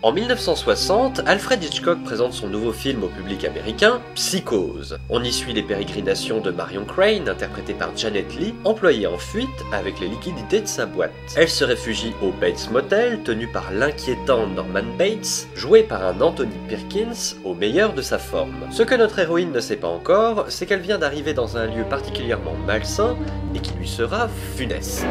En 1960, Alfred Hitchcock présente son nouveau film au public américain, Psychose. On y suit les pérégrinations de Marion Crane, interprétée par Janet Leigh, employée en fuite avec les liquidités de sa boîte. Elle se réfugie au Bates Motel, tenu par l'inquiétant Norman Bates, joué par un Anthony Perkins au meilleur de sa forme. Ce que notre héroïne ne sait pas encore, c'est qu'elle vient d'arriver dans un lieu particulièrement malsain et qui lui sera funeste.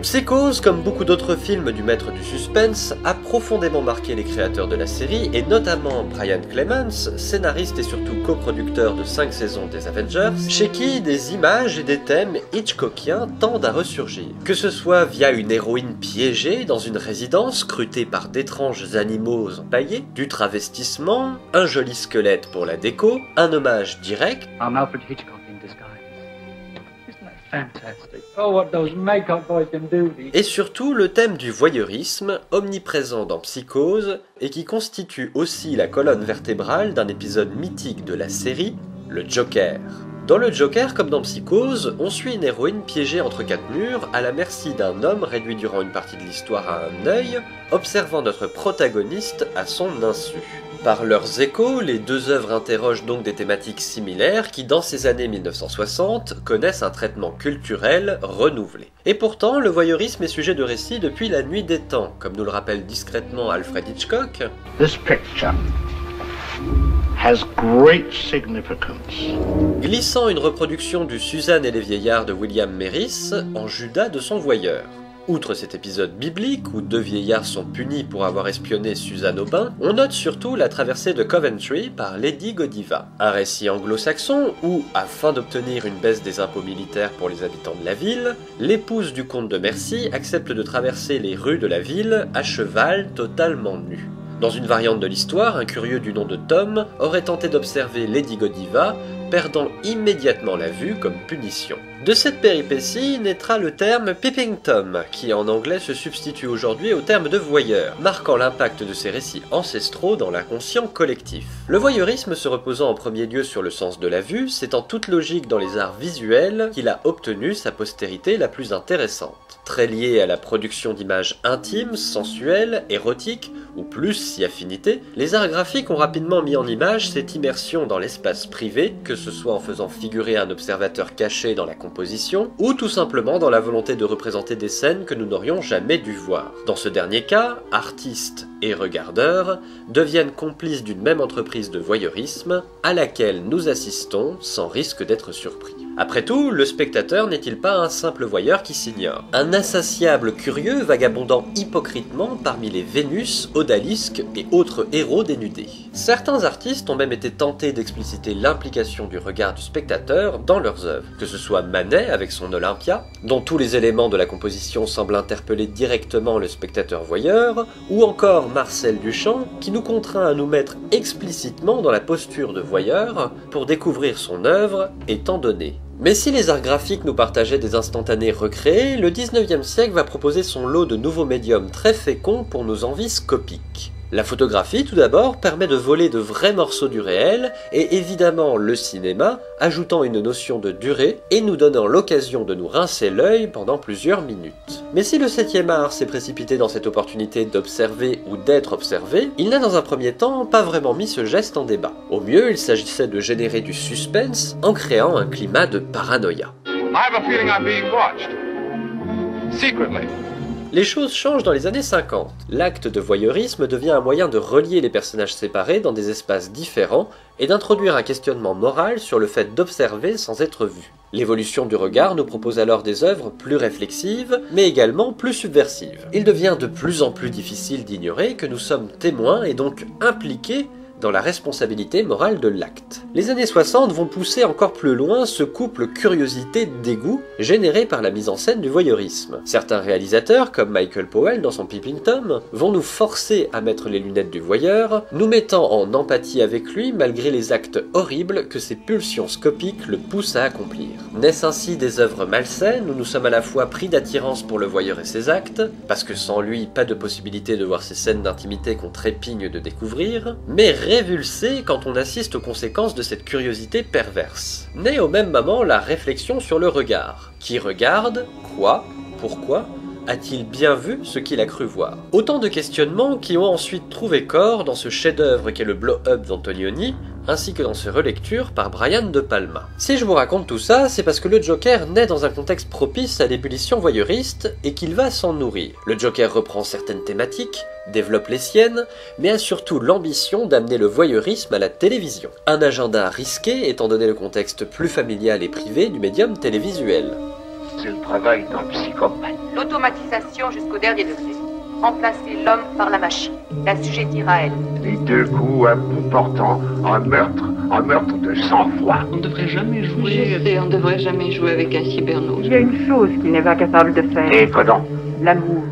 Psychose, comme beaucoup d'autres films du maître du suspense, a profondément marqué les créateurs de la série, et notamment Brian Clemens, scénariste et surtout coproducteur de 5 saisons des Avengers, chez qui des images et des thèmes hitchcockiens tendent à ressurgir. Que ce soit via une héroïne piégée dans une résidence scrutée par d'étranges animaux empaillés, du travestissement, un joli squelette pour la déco, un hommage direct, I'm Alfred Hitchcock in disguise. Fantastic. Oh, what those makeup boys can do. Et surtout le thème du voyeurisme, omniprésent dans Psychose, et qui constitue aussi la colonne vertébrale d'un épisode mythique de la série, le Joker. Dans le Joker, comme dans Psychose, on suit une héroïne piégée entre 4 murs, à la merci d'un homme réduit durant une partie de l'histoire à un œil, observant notre protagoniste à son insu. Par leurs échos, les deux œuvres interrogent donc des thématiques similaires qui, dans ces années 1960, connaissent un traitement culturel renouvelé. Et pourtant, le voyeurisme est sujet de récit depuis la nuit des temps, comme nous le rappelle discrètement Alfred Hitchcock. This picture has great significance. Glissant une reproduction du Suzanne et les vieillards de William Merris en Judas de son voyeur. Outre cet épisode biblique où 2 vieillards sont punis pour avoir espionné Suzanne au bain, on note surtout la traversée de Coventry par Lady Godiva. Un récit anglo-saxon où, afin d'obtenir une baisse des impôts militaires pour les habitants de la ville, l'épouse du comte de Mercy accepte de traverser les rues de la ville à cheval totalement nu. Dans une variante de l'histoire, un curieux du nom de Tom aurait tenté d'observer Lady Godiva, perdant immédiatement la vue comme punition. De cette péripétie naîtra le terme Peeping Tom, qui en anglais se substitue aujourd'hui au terme de voyeur, marquant l'impact de ces récits ancestraux dans l'inconscient collectif. Le voyeurisme se reposant en premier lieu sur le sens de la vue, c'est en toute logique dans les arts visuels qu'il a obtenu sa postérité la plus intéressante. Très lié à la production d'images intimes, sensuelles, érotiques, ou plus si affinité, les arts graphiques ont rapidement mis en image cette immersion dans l'espace privé, que ce soit en faisant figurer un observateur caché dans la composition, ou tout simplement dans la volonté de représenter des scènes que nous n'aurions jamais dû voir. Dans ce dernier cas, artistes et regardeurs deviennent complices d'une même entreprise de voyeurisme, à laquelle nous assistons sans risque d'être surpris. Après tout, le spectateur n'est-il pas un simple voyeur qui s'ignore? Un insatiable curieux vagabondant hypocritement parmi les Vénus, odalisques et autres héros dénudés. Certains artistes ont même été tentés d'expliciter l'implication du regard du spectateur dans leurs œuvres, que ce soit Manet avec son Olympia, dont tous les éléments de la composition semblent interpeller directement le spectateur voyeur, ou encore Marcel Duchamp, qui nous contraint à nous mettre explicitement dans la posture de voyeur pour découvrir son œuvre étant donnée. Mais si les arts graphiques nous partageaient des instantanés recréés, le 19e siècle va proposer son lot de nouveaux médiums très féconds pour nos envies scopiques. La photographie, tout d'abord, permet de voler de vrais morceaux du réel, et évidemment le cinéma, ajoutant une notion de durée et nous donnant l'occasion de nous rincer l'œil pendant plusieurs minutes. Mais si le 7e art s'est précipité dans cette opportunité d'observer ou d'être observé, il n'a dans un premier temps pas vraiment mis ce geste en débat. Au mieux, il s'agissait de générer du suspense en créant un climat de paranoïa. I have a feeling I'm being watched. Secretly. Les choses changent dans les années 50. L'acte de voyeurisme devient un moyen de relier les personnages séparés dans des espaces différents et d'introduire un questionnement moral sur le fait d'observer sans être vu. L'évolution du regard nous propose alors des œuvres plus réflexives, mais également plus subversives. Il devient de plus en plus difficile d'ignorer que nous sommes témoins et donc impliqués dans la responsabilité morale de l'acte. Les années 60 vont pousser encore plus loin ce couple curiosité-dégoût généré par la mise en scène du voyeurisme. Certains réalisateurs, comme Michael Powell dans son Peeping Tom, vont nous forcer à mettre les lunettes du voyeur, nous mettant en empathie avec lui malgré les actes horribles que ses pulsions scopiques le poussent à accomplir. Naissent ainsi des œuvres malsaines où nous sommes à la fois pris d'attirance pour le voyeur et ses actes, parce que sans lui, pas de possibilité de voir ces scènes d'intimité qu'on trépigne de découvrir, mais révulsé quand on assiste aux conséquences de cette curiosité perverse. Naît au même moment la réflexion sur le regard. Qui regarde? Quoi? Pourquoi? A-t-il bien vu ce qu'il a cru voir? Autant de questionnements qui ont ensuite trouvé corps dans ce chef-d'œuvre qu'est le Blow-Up d'Antonioni, ainsi que dans ses relectures par Brian De Palma. Si je vous raconte tout ça, c'est parce que le Joker naît dans un contexte propice à l'ébullition voyeuriste et qu'il va s'en nourrir. Le Joker reprend certaines thématiques, développe les siennes, mais a surtout l'ambition d'amener le voyeurisme à la télévision. Un agenda risqué étant donné le contexte plus familial et privé du médium télévisuel. C'est le travail d'un psychopathe. L'automatisation jusqu'au dernier degré. Remplacer l'homme par la machine. L'assujettir à elle. Les deux coups à bout portant, un meurtre de sang-froid. On ne devrait jamais Je jouer. sais, on ne devrait jamais jouer avec un cybernaute. Il y a une chose qu'il n'est pas capable de faire. Et Conan, L'amour.